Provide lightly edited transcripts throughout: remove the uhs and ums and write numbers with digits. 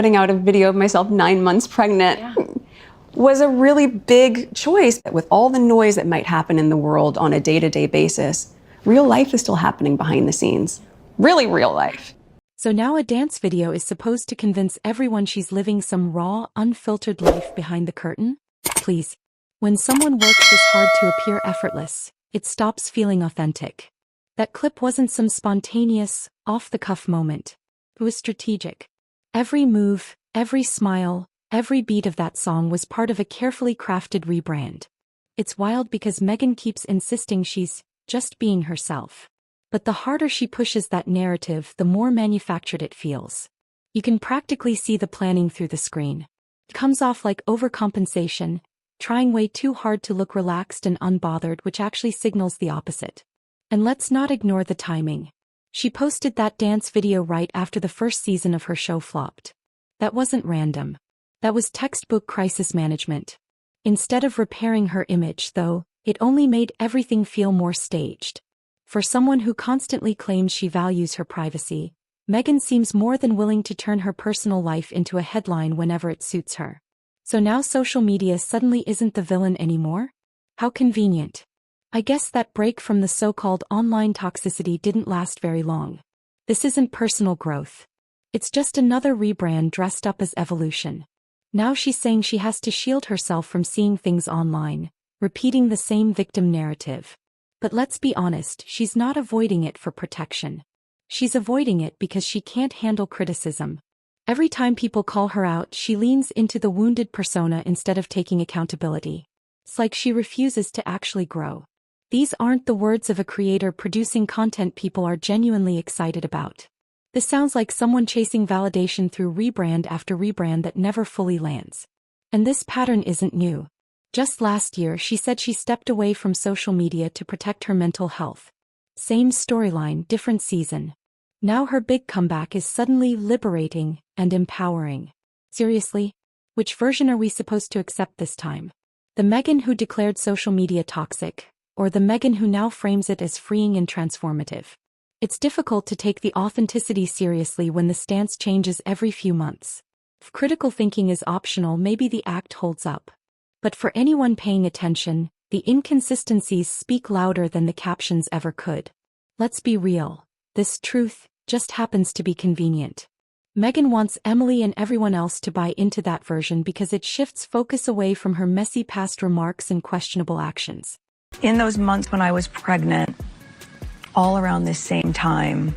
putting out a video of myself 9 months pregnant was a really big choice. With all the noise that might happen in the world on a day-to-day basis, real life is still happening behind the scenes. Really real life. So now a dance video is supposed to convince everyone she's living some raw, unfiltered life behind the curtain? Please. When someone works this hard to appear effortless, it stops feeling authentic. That clip wasn't some spontaneous, off-the-cuff moment. It was strategic. Every move, every smile, every beat of that song was part of a carefully crafted rebrand. It's wild because Meghan keeps insisting she's just being herself. But the harder she pushes that narrative, the more manufactured it feels. You can practically see the planning through the screen. It comes off like overcompensation, trying way too hard to look relaxed and unbothered, which actually signals the opposite. And let's not ignore the timing. She posted that dance video right after the first season of her show flopped. That wasn't random. That was textbook crisis management. Instead of repairing her image, though, it only made everything feel more staged. For someone who constantly claims she values her privacy, Meghan seems more than willing to turn her personal life into a headline whenever it suits her. So now social media suddenly isn't the villain anymore? How convenient. I guess that break from the so-called online toxicity didn't last very long. This isn't personal growth. It's just another rebrand dressed up as evolution. Now she's saying she has to shield herself from seeing things online, repeating the same victim narrative. But let's be honest, she's not avoiding it for protection. She's avoiding it because she can't handle criticism. Every time people call her out, she leans into the wounded persona instead of taking accountability. It's like she refuses to actually grow. These aren't the words of a creator producing content people are genuinely excited about. This sounds like someone chasing validation through rebrand after rebrand that never fully lands. And this pattern isn't new. Just last year, she said she stepped away from social media to protect her mental health. Same storyline, different season. Now her big comeback is suddenly liberating and empowering. Seriously? Which version are we supposed to accept this time? The Meghan who declared social media toxic, or the Meghan who now frames it as freeing and transformative? It's difficult to take the authenticity seriously when the stance changes every few months. If critical thinking is optional, maybe the act holds up. But for anyone paying attention, the inconsistencies speak louder than the captions ever could. Let's be real. This truth just happens to be convenient. Meghan wants Emily and everyone else to buy into that version because it shifts focus away from her messy past remarks and questionable actions. In those months when I was pregnant, all around this same time,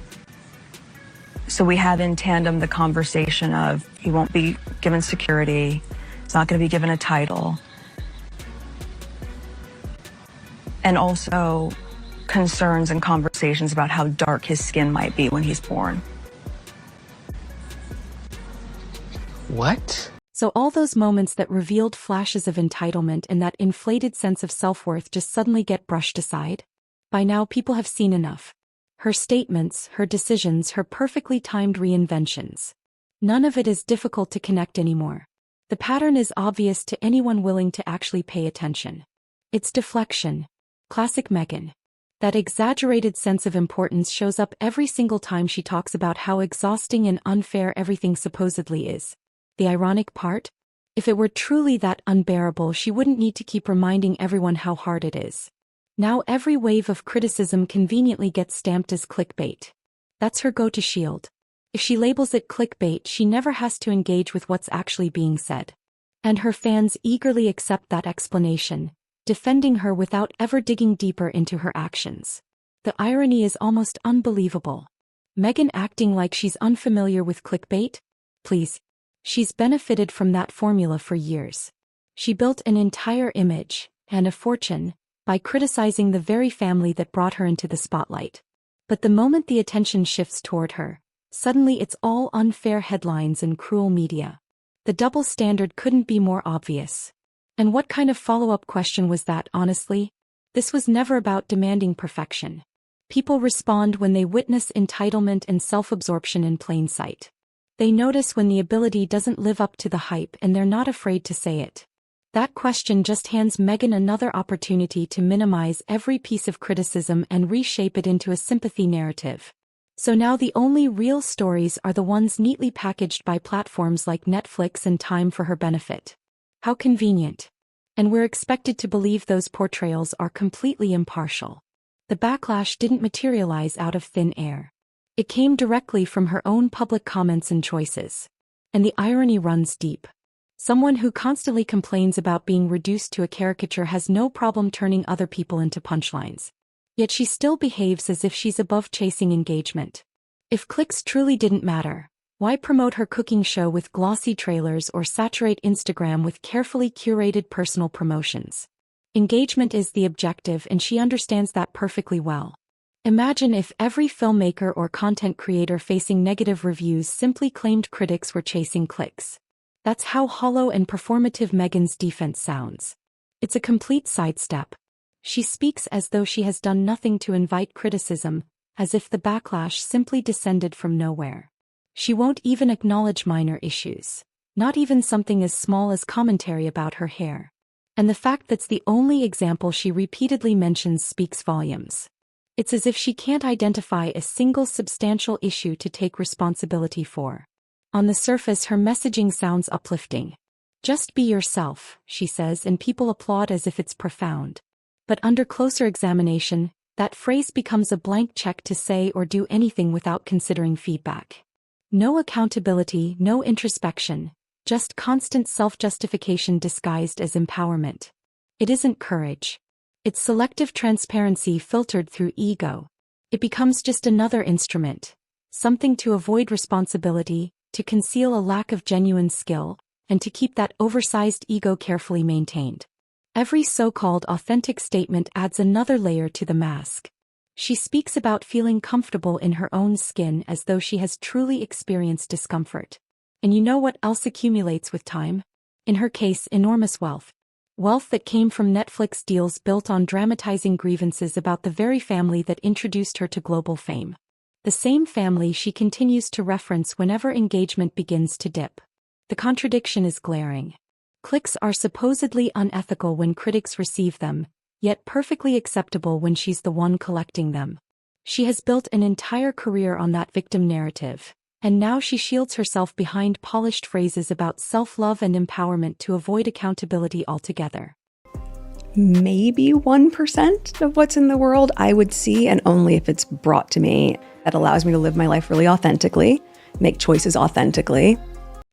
so we had in tandem the conversation of he won't be given security, he's not going to be given a title, and also concerns and conversations about how dark his skin might be when he's born. What? So all those moments that revealed flashes of entitlement and that inflated sense of self-worth just suddenly get brushed aside? By now people have seen enough. Her statements, her decisions, her perfectly timed reinventions. None of it is difficult to connect anymore. The pattern is obvious to anyone willing to actually pay attention. It's deflection. Classic Meghan. That exaggerated sense of importance shows up every single time she talks about how exhausting and unfair everything supposedly is. The ironic part? If it were truly that unbearable, she wouldn't need to keep reminding everyone how hard it is. Now every wave of criticism conveniently gets stamped as clickbait. That's her go-to shield. If she labels it clickbait, she never has to engage with what's actually being said. And her fans eagerly accept that explanation, defending her without ever digging deeper into her actions. The irony is almost unbelievable. Meghan acting like she's unfamiliar with clickbait? Please. She's benefited from that formula for years. She built an entire image, and a fortune, by criticizing the very family that brought her into the spotlight. But the moment the attention shifts toward her, suddenly it's all unfair headlines and cruel media. The double standard couldn't be more obvious. And what kind of follow-up question was that, honestly? This was never about demanding perfection. People respond when they witness entitlement and self-absorption in plain sight. They notice when the ability doesn't live up to the hype, and they're not afraid to say it. That question just hands Meghan another opportunity to minimize every piece of criticism and reshape it into a sympathy narrative. So now the only real stories are the ones neatly packaged by platforms like Netflix and Time for her benefit. How convenient. And we're expected to believe those portrayals are completely impartial. The backlash didn't materialize out of thin air. It came directly from her own public comments and choices. And the irony runs deep. Someone who constantly complains about being reduced to a caricature has no problem turning other people into punchlines. Yet she still behaves as if she's above chasing engagement. If clicks truly didn't matter, why promote her cooking show with glossy trailers or saturate Instagram with carefully curated personal promotions? Engagement is the objective, and she understands that perfectly well. Imagine if every filmmaker or content creator facing negative reviews simply claimed critics were chasing clicks. That's how hollow and performative Meghan's defense sounds. It's a complete sidestep. She speaks as though she has done nothing to invite criticism, as if the backlash simply descended from nowhere. She won't even acknowledge minor issues, not even something as small as commentary about her hair. And the fact that's the only example she repeatedly mentions speaks volumes. It's as if she can't identify a single substantial issue to take responsibility for. On the surface, her messaging sounds uplifting. Just be yourself, she says, and people applaud as if it's profound. But under closer examination, that phrase becomes a blank check to say or do anything without considering feedback. No accountability, no introspection, just constant self-justification disguised as empowerment. It isn't courage. It's selective transparency filtered through ego. It becomes just another instrument, something to avoid responsibility, to conceal a lack of genuine skill, and to keep that oversized ego carefully maintained. Every so-called authentic statement adds another layer to the mask. She speaks about feeling comfortable in her own skin as though she has truly experienced discomfort. And you know what else accumulates with time? In her case, enormous wealth. Wealth that came from Netflix deals built on dramatizing grievances about the very family that introduced her to global fame. The same family she continues to reference whenever engagement begins to dip. The contradiction is glaring. Clicks are supposedly unethical when critics receive them, yet perfectly acceptable when she's the one collecting them. She has built an entire career on that victim narrative, and now she shields herself behind polished phrases about self-love and empowerment to avoid accountability altogether. Maybe 1% of what's in the world I would see, and only if it's brought to me. That allows me to live my life really authentically, make choices authentically.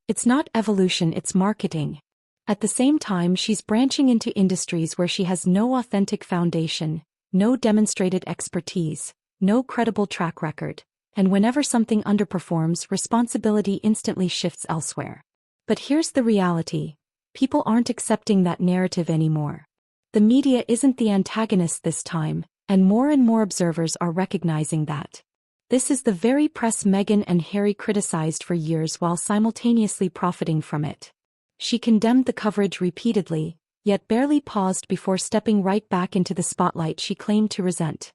It's not evolution, it's marketing. At the same time, she's branching into industries where she has no authentic foundation, no demonstrated expertise, no credible track record, and whenever something underperforms, responsibility instantly shifts elsewhere. But here's the reality. People aren't accepting that narrative anymore. The media isn't the antagonist this time, and more observers are recognizing that. This is the very press Meghan and Harry criticized for years while simultaneously profiting from it. She condemned the coverage repeatedly, yet barely paused before stepping right back into the spotlight she claimed to resent.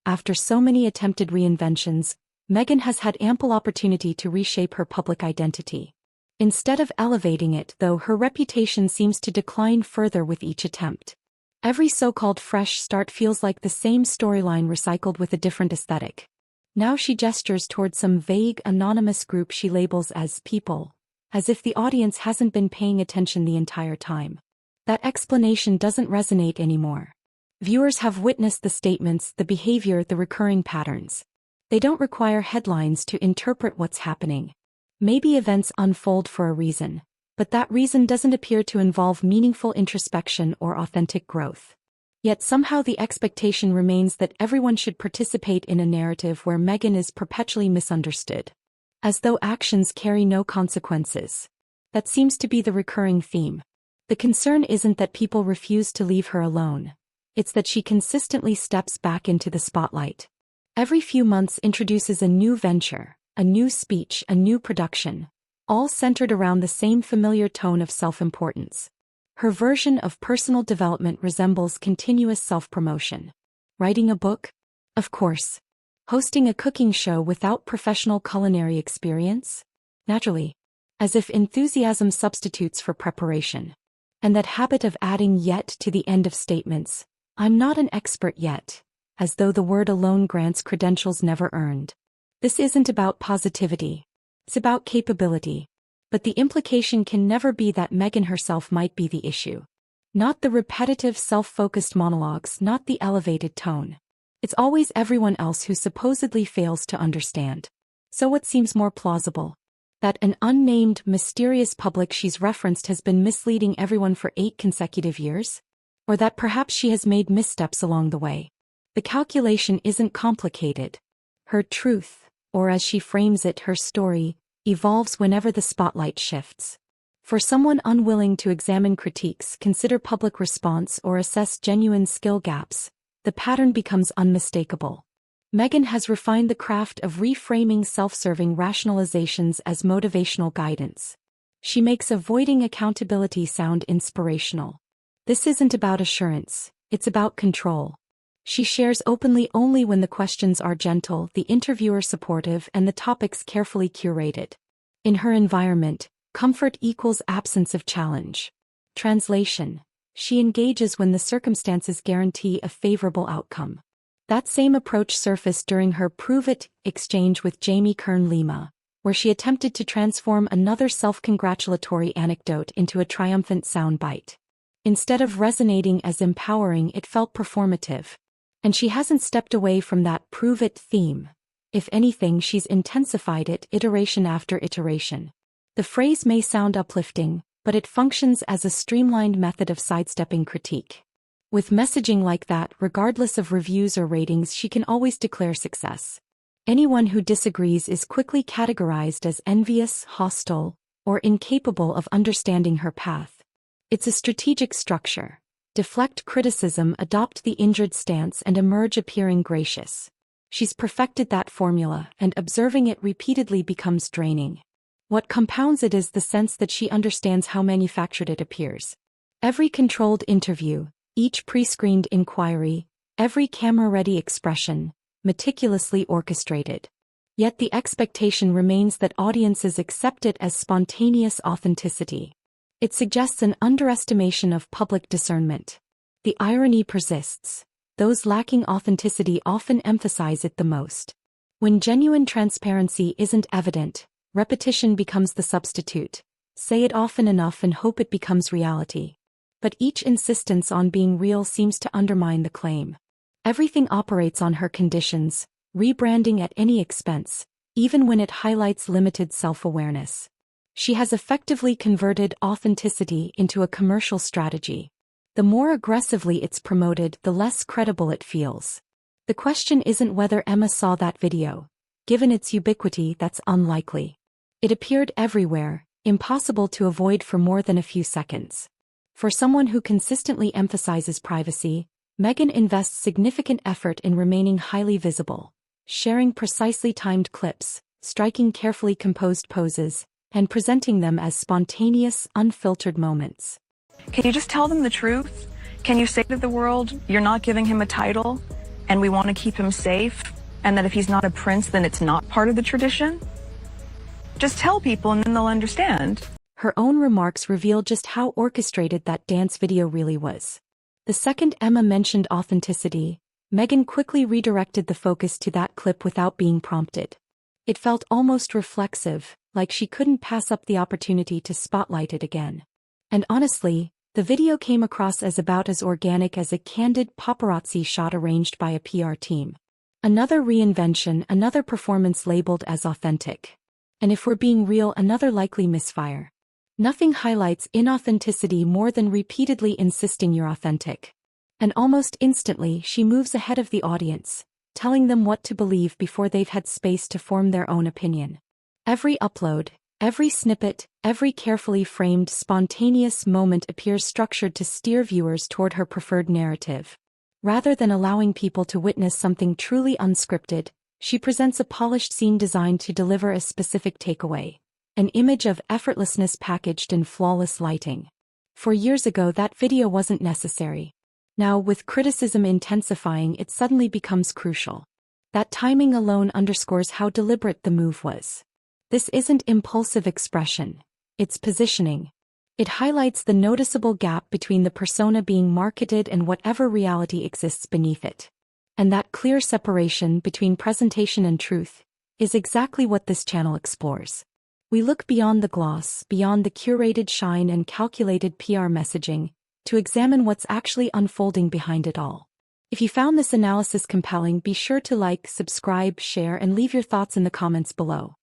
After so many attempted reinventions, Meghan has had ample opportunity to reshape her public identity. Instead of elevating it, though, her reputation seems to decline further with each attempt. Every so-called fresh start feels like the same storyline recycled with a different aesthetic. Now she gestures toward some vague, anonymous group she labels as people, as if the audience hasn't been paying attention the entire time. That explanation doesn't resonate anymore. Viewers have witnessed the statements, the behavior, the recurring patterns. They don't require headlines to interpret what's happening. Maybe events unfold for a reason, but that reason doesn't appear to involve meaningful introspection or authentic growth. Yet somehow the expectation remains that everyone should participate in a narrative where Meghan is perpetually misunderstood. As though actions carry no consequences. That seems to be the recurring theme. The concern isn't that people refuse to leave her alone. It's that she consistently steps back into the spotlight. Every few months introduces a new venture, a new speech, a new production, all centered around the same familiar tone of self-importance. Her version of personal development resembles continuous self-promotion. Writing a book? Of course. Hosting a cooking show without professional culinary experience? Naturally. As if enthusiasm substitutes for preparation. And that habit of adding yet to the end of statements, I'm not an expert yet, as though the word alone grants credentials never earned. This isn't about positivity. It's about capability. But the implication can never be that Meghan herself might be the issue. Not the repetitive self-focused monologues, not the elevated tone. It's always everyone else who supposedly fails to understand. So what seems more plausible? That an unnamed, mysterious public she's referenced has been misleading everyone for 8 consecutive years? Or that perhaps she has made missteps along the way? The calculation isn't complicated. Her truth, or as she frames it, her story, evolves whenever the spotlight shifts. For someone unwilling to examine critiques, consider public response, or assess genuine skill gaps, the pattern becomes unmistakable. Meghan has refined the craft of reframing self-serving rationalizations as motivational guidance. She makes avoiding accountability sound inspirational. This isn't about assurance, it's about control. She shares openly only when the questions are gentle, the interviewer supportive, and the topics carefully curated. In her environment, comfort equals absence of challenge. Translation: she engages when the circumstances guarantee a favorable outcome. That same approach surfaced during her Prove It exchange with Jamie Kern-Lima, where she attempted to transform another self-congratulatory anecdote into a triumphant soundbite. Instead of resonating as empowering, it felt performative. And she hasn't stepped away from that Prove It theme. If anything, she's intensified it iteration after iteration. The phrase may sound uplifting, but it functions as a streamlined method of sidestepping critique. With messaging like that, regardless of reviews or ratings, she can always declare success. Anyone who disagrees is quickly categorized as envious, hostile, or incapable of understanding her path. It's a strategic structure. Deflect criticism, adopt the injured stance, and emerge appearing gracious. She's perfected that formula, and observing it repeatedly becomes draining. What compounds it is the sense that she understands how manufactured it appears. Every controlled interview, each pre-screened inquiry, every camera-ready expression, meticulously orchestrated. Yet the expectation remains that audiences accept it as spontaneous authenticity. It suggests an underestimation of public discernment. The irony persists. Those lacking authenticity often emphasize it the most. When genuine transparency isn't evident, repetition becomes the substitute. Say it often enough and hope it becomes reality. But each insistence on being real seems to undermine the claim. Everything operates on her conditions, rebranding at any expense, even when it highlights limited self-awareness. She has effectively converted authenticity into a commercial strategy. The more aggressively it's promoted, the less credible it feels. The question isn't whether Emma saw that video. Given its ubiquity, that's unlikely. It appeared everywhere, impossible to avoid for more than a few seconds. For someone who consistently emphasizes privacy, Meghan invests significant effort in remaining highly visible, sharing precisely timed clips, striking carefully composed poses, and presenting them as spontaneous, unfiltered moments. Can you just tell them the truth? Can you say to the world, you're not giving him a title, and we want to keep him safe, and that if he's not a prince, then it's not part of the tradition? Just tell people and then they'll understand. Her own remarks reveal just how orchestrated that dance video really was. The second Emma mentioned authenticity, Meghan quickly redirected the focus to that clip without being prompted. It felt almost reflexive, like she couldn't pass up the opportunity to spotlight it again. And honestly, the video came across as about as organic as a candid paparazzi shot arranged by a PR team. Another reinvention, another performance labeled as authentic. And if we're being real, another likely misfire. Nothing highlights inauthenticity more than repeatedly insisting you're authentic. And almost instantly, she moves ahead of the audience, telling them what to believe before they've had space to form their own opinion. Every upload, every snippet, every carefully framed, spontaneous moment appears structured to steer viewers toward her preferred narrative. Rather than allowing people to witness something truly unscripted, she presents a polished scene designed to deliver a specific takeaway. An image of effortlessness packaged in flawless lighting. For years ago, that video wasn't necessary. Now, with criticism intensifying, it suddenly becomes crucial. That timing alone underscores how deliberate the move was. This isn't impulsive expression. It's positioning. It highlights the noticeable gap between the persona being marketed and whatever reality exists beneath it. And that clear separation between presentation and truth, is exactly what this channel explores. We look beyond the gloss, beyond the curated shine and calculated PR messaging, to examine what's actually unfolding behind it all. If you found this analysis compelling, be sure to like, subscribe, share, and leave your thoughts in the comments below.